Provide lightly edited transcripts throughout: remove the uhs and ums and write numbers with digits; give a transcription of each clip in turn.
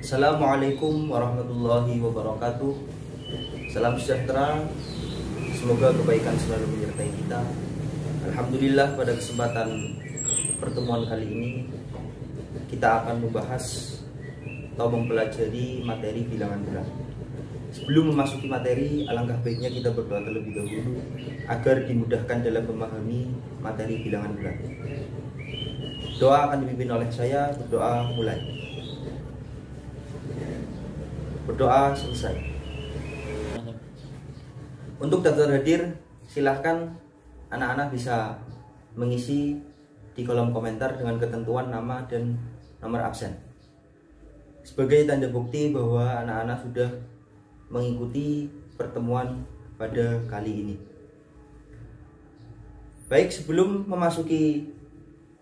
Assalamualaikum warahmatullahi wabarakatuh. Salam sejahtera. Semoga kebaikan selalu menyertai kita. Alhamdulillah, pada kesempatan pertemuan kali ini kita akan membahas atau mempelajari materi bilangan bulat. Sebelum memasuki materi, alangkah baiknya kita berdoa terlebih dahulu agar dimudahkan dalam memahami materi bilangan bulat. Doa akan dipimpin oleh saya. Berdoa mulai. Berdoa selesai. Untuk daftar hadir, silahkan anak-anak bisa mengisi di kolom komentar dengan ketentuan nama dan nomor absen, sebagai tanda bukti bahwa anak-anak sudah mengikuti pertemuan pada kali ini. Baik, sebelum memasuki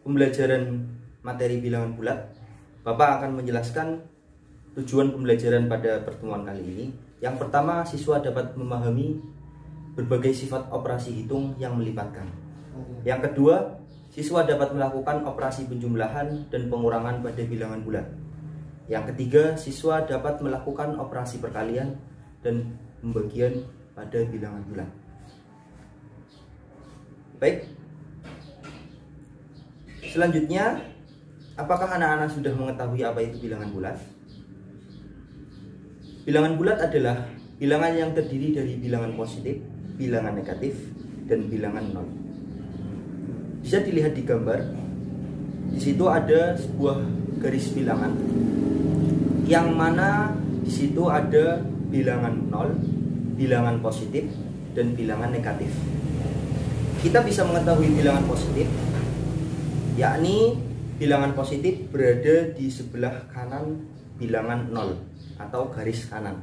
pembelajaran materi bilangan bulat, Bapak akan menjelaskan tujuan pembelajaran pada pertemuan kali ini. Yang pertama, siswa dapat memahami berbagai sifat operasi hitung yang melipatkan. Yang kedua, siswa dapat melakukan operasi penjumlahan dan pengurangan pada bilangan bulat. Yang ketiga, siswa dapat melakukan operasi perkalian dan pembagian pada bilangan bulat. Baik. Selanjutnya, apakah anak-anak sudah mengetahui apa itu bilangan bulat? Bilangan bulat adalah bilangan yang terdiri dari bilangan positif, bilangan negatif, dan bilangan nol. Bisa dilihat di gambar. Di situ ada sebuah garis bilangan, yang mana di situ ada bilangan nol, bilangan positif, dan bilangan negatif. Kita bisa mengetahui bilangan positif, yakni bilangan positif berada di sebelah kanan bilangan nol atau garis kanan.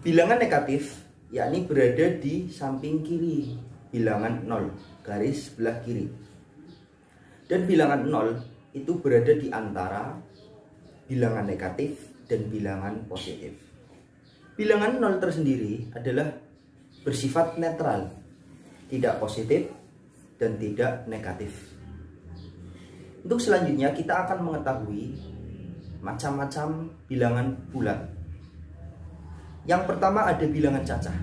Bilangan negatif yakni berada di samping kiri bilangan 0, garis sebelah kiri. Dan bilangan 0 itu berada di antara bilangan negatif dan bilangan positif. Bilangan 0 tersendiri adalah bersifat netral, tidak positif dan tidak negatif. Untuk selanjutnya kita akan mengetahui macam-macam bilangan bulat. Yang pertama ada bilangan cacah.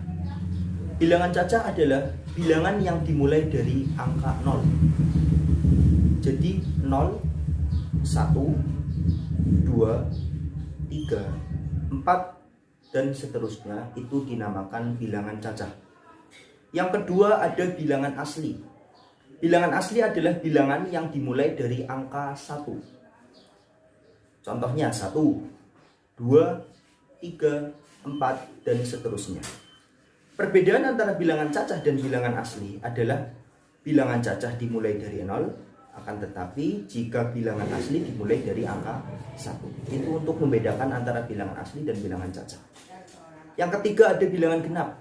Bilangan cacah adalah bilangan yang dimulai dari angka 0. Jadi 0, 1, 2, 3, 4 dan seterusnya itu dinamakan bilangan cacah. Yang kedua ada bilangan asli. Bilangan asli adalah bilangan yang dimulai dari angka 1. Contohnya 1, 2, 3, 4, dan seterusnya. Perbedaan antara bilangan cacah dan bilangan asli adalah bilangan cacah dimulai dari 0, akan tetapi jika bilangan asli dimulai dari angka 1. Itu untuk membedakan antara bilangan asli dan bilangan cacah. Yang ketiga ada bilangan genap.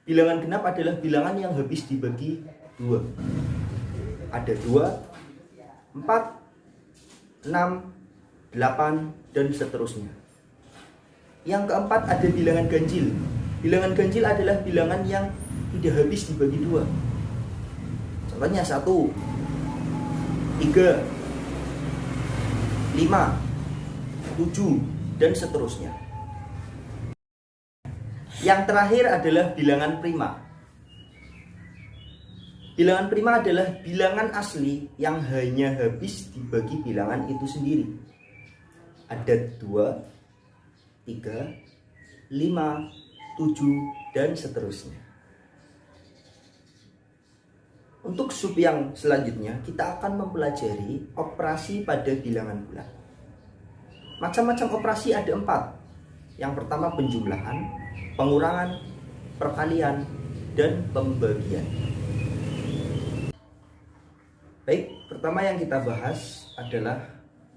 Bilangan genap adalah bilangan yang habis dibagi 2. Ada 2, 4, 6, 8, dan seterusnya. Yang keempat ada bilangan ganjil. Bilangan ganjil adalah bilangan yang tidak habis dibagi 2. Contohnya 1, 3, 5, 7, dan seterusnya. Yang terakhir adalah bilangan prima. Bilangan prima adalah bilangan asli yang hanya habis dibagi bilangan itu sendiri. Ada 2, 3, 5, 7, dan seterusnya. Untuk sub yang selanjutnya, kita akan mempelajari operasi pada bilangan bulat. Macam-macam operasi ada 4. Yang pertama penjumlahan, pengurangan, perkalian, dan pembagian. Baik, pertama yang kita bahas adalah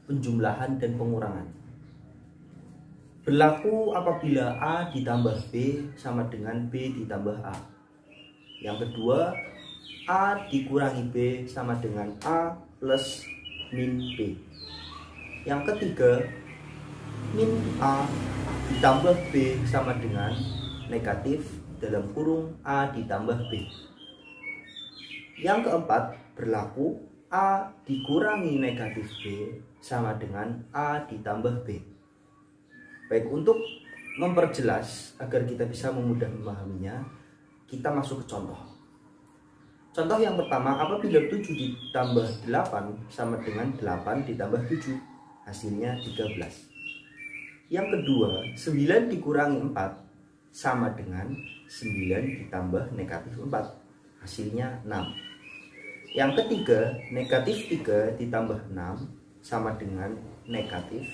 penjumlahan dan pengurangan. Berlaku apabila A ditambah B sama dengan B ditambah A. Yang kedua, A dikurangi B sama dengan A plus min B. Yang ketiga, min A ditambah B sama dengan negatif dalam kurung A ditambah B. Yang keempat, berlaku A dikurangi negatif B sama dengan A ditambah B. Baik, untuk memperjelas agar kita bisa mudah memahaminya, kita masuk ke contoh. Contoh yang pertama, apabila 7 ditambah 8 sama dengan 8 ditambah 7, hasilnya 13. Yang kedua, 9 dikurangi 4 sama dengan 9 ditambah negatif 4, hasilnya 6. Yang ketiga, negatif 3 ditambah 6 sama dengan negatif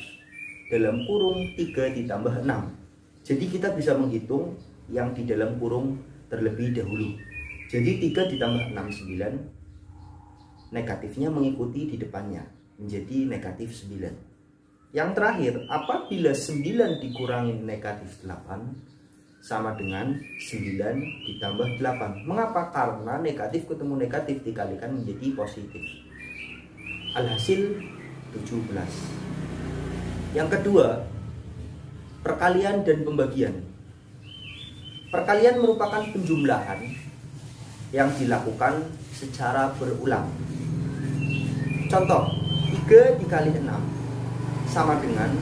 dalam kurung 3 ditambah 6. Jadi kita bisa menghitung yang di dalam kurung terlebih dahulu. Jadi 3 ditambah 6, 9. Negatifnya mengikuti di depannya, menjadi negatif 9. Yang terakhir, apabila 9 dikurangi negatif 8 sama dengan 9 ditambah 8. Mengapa? Karena negatif ketemu negatif dikalikan menjadi positif. Alhasil 17. Yang kedua, perkalian dan pembagian. Perkalian merupakan penjumlahan yang dilakukan secara berulang. Contoh, 3 dikali 6 sama dengan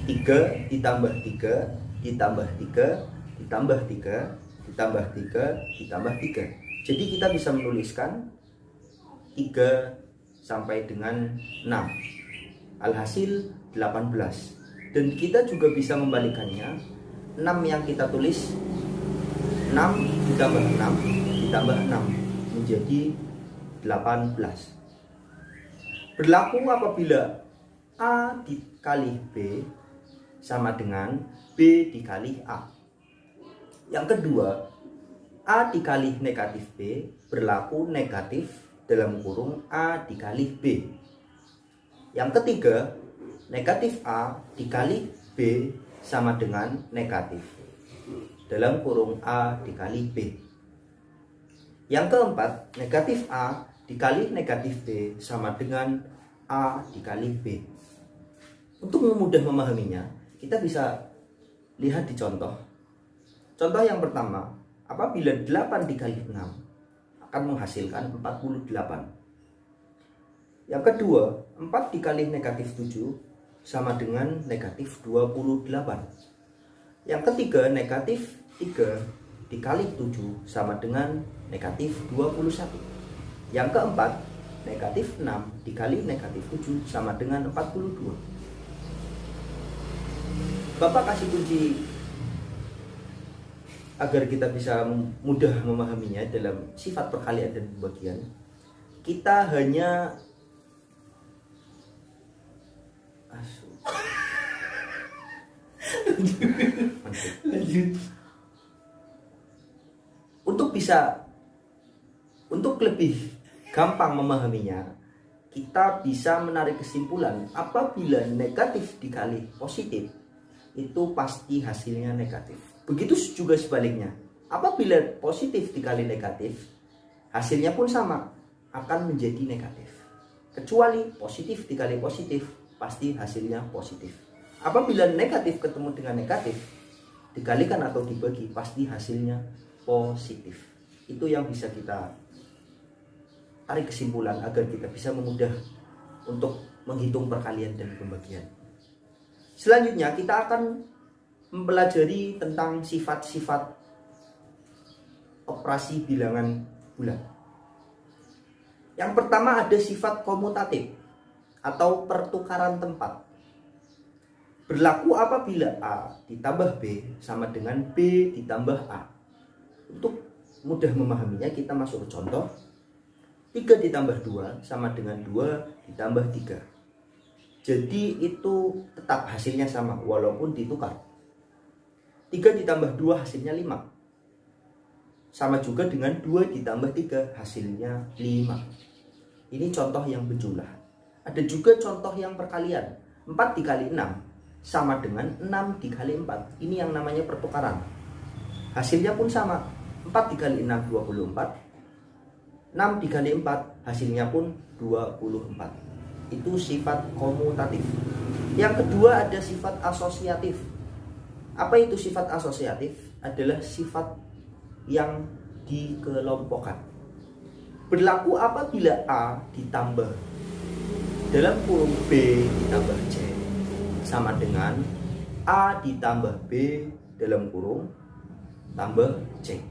3 ditambah 3 ditambah 3 ditambah 3 ditambah 3 ditambah 3. Jadi kita bisa menuliskan 3 sampai dengan 6. Alhasil 18. Dan kita juga bisa membalikannya. 6 yang kita tulis 6 ditambah 6 ditambah 6 menjadi 18. Berlaku apabila A dikali B sama dengan B dikali A. Yang kedua, A dikali negatif B berlaku negatif dalam kurung A dikali B. Yang ketiga, negatif A dikali B sama dengan negatif dalam kurung A dikali B. Yang keempat, negatif A dikali negatif B sama dengan A dikali B. Untuk mudah memahaminya, kita bisa lihat di contoh. Contoh yang pertama, apabila 8 dikali 6 akan menghasilkan 48. Yang kedua, 4 dikali negatif 7 sama dengan negatif 28. Yang ketiga, negatif 3 dikali 7 sama dengan negatif 21. Yang keempat, negatif 6 dikali negatif 7 sama dengan 42. Bapak kasih kunci agar kita bisa mudah memahaminya dalam sifat perkalian dan pembagian. Kita hanya untuk lebih gampang memahaminya, kita bisa menarik kesimpulan apabila negatif dikali positif itu pasti hasilnya negatif. Begitu juga sebaliknya, apabila positif dikali negatif, hasilnya pun sama, akan menjadi negatif. Kecuali positif dikali positif, pasti hasilnya positif. Apabila negatif ketemu dengan negatif, dikalikan atau dibagi, pasti hasilnya positif. Itu yang bisa kita tarik kesimpulan agar kita bisa memudah untuk menghitung perkalian dan pembagian. Selanjutnya kita akan mempelajari tentang sifat-sifat operasi bilangan bulat. Yang pertama ada sifat komutatif atau pertukaran tempat. Berlaku apabila A ditambah B sama dengan B ditambah A. Untuk mudah memahaminya kita masuk ke contoh. 3 ditambah 2 sama dengan 2 ditambah 3. Jadi itu tetap hasilnya sama walaupun ditukar. 3 ditambah 2 hasilnya 5. Sama juga dengan 2 ditambah 3 hasilnya 5. Ini contoh yang penjumlahan. Ada juga contoh yang perkalian. 4 dikali 6 sama dengan 6 dikali 4. Ini yang namanya pertukaran. Hasilnya pun sama. 4 dikali 6 24. 6 dikali 4 hasilnya pun 24. Itu sifat komutatif. Yang kedua ada sifat asosiatif. Apa itu sifat asosiatif? Adalah sifat yang dikelompokkan. Berlaku apabila A ditambah dalam kurung B ditambah C sama dengan A ditambah B dalam kurung tambah C.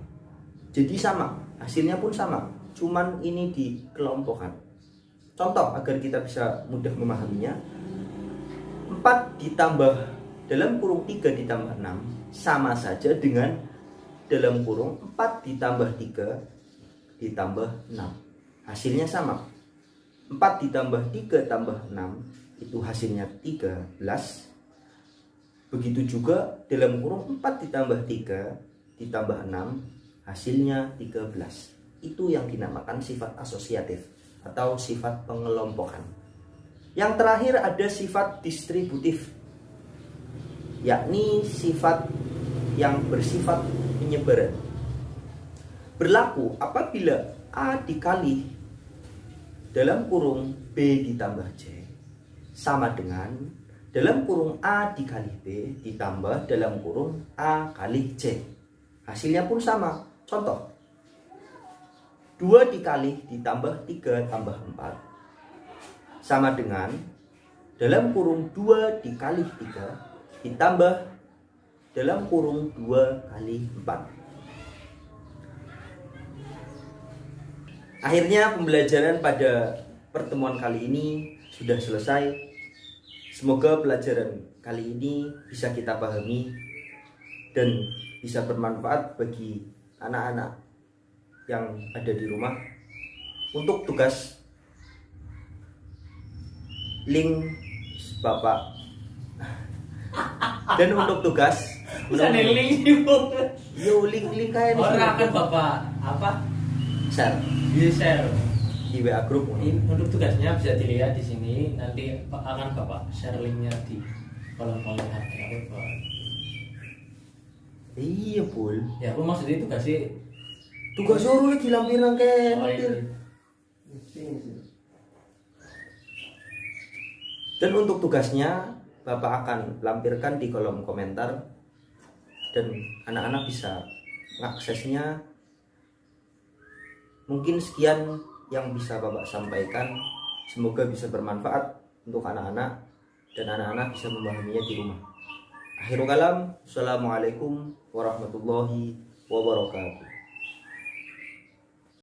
Jadi sama, hasilnya pun sama, cuman ini dikelompokkan. Contoh agar kita bisa mudah memahaminya, 4 ditambah dalam kurung 3 ditambah 6 sama saja dengan dalam kurung 4 ditambah 3 ditambah 6. Hasilnya sama. 4 ditambah 3 tambah 6 itu hasilnya 13. Begitu juga dalam kurung 4 ditambah 3 ditambah 6 hasilnya 13. Itu yang dinamakan sifat asosiatif atau sifat pengelompokan. Yang terakhir ada sifat distributif, yakni sifat yang bersifat penyebaran. Berlaku apabila A dikali dalam kurung B ditambah C sama dengan dalam kurung A dikali B ditambah dalam kurung A kali C. Hasilnya pun sama. Contoh, 2 dikali ditambah 3 tambah 4 sama dengan dalam kurung 2 dikali 3 ditambah dalam kurung 2 kali 4. Akhirnya pembelajaran pada pertemuan kali ini sudah selesai. Semoga pelajaran kali ini bisa kita pahami dan bisa bermanfaat bagi anak-anak yang ada di rumah. Untuk tugas, link Bapak dan untuk tugas bisa link link kayak orang akan Bapak apa share di share di WA grup. untuk tugasnya bisa dilihat di sini, nanti akan Bapak share linknya di kolom komentar ya Bapak. Iya pul Ya aku maksudnya tugas suruh dilampirkan ke dan untuk tugasnya Bapak akan lampirkan di kolom komentar dan anak-anak bisa mengaksesnya. Mungkin sekian yang bisa Bapak sampaikan. Semoga bisa bermanfaat untuk anak-anak dan anak-anak bisa memahaminya di rumah. Akhirul kalam, assalamualaikum warahmatullahi wabarakatuh.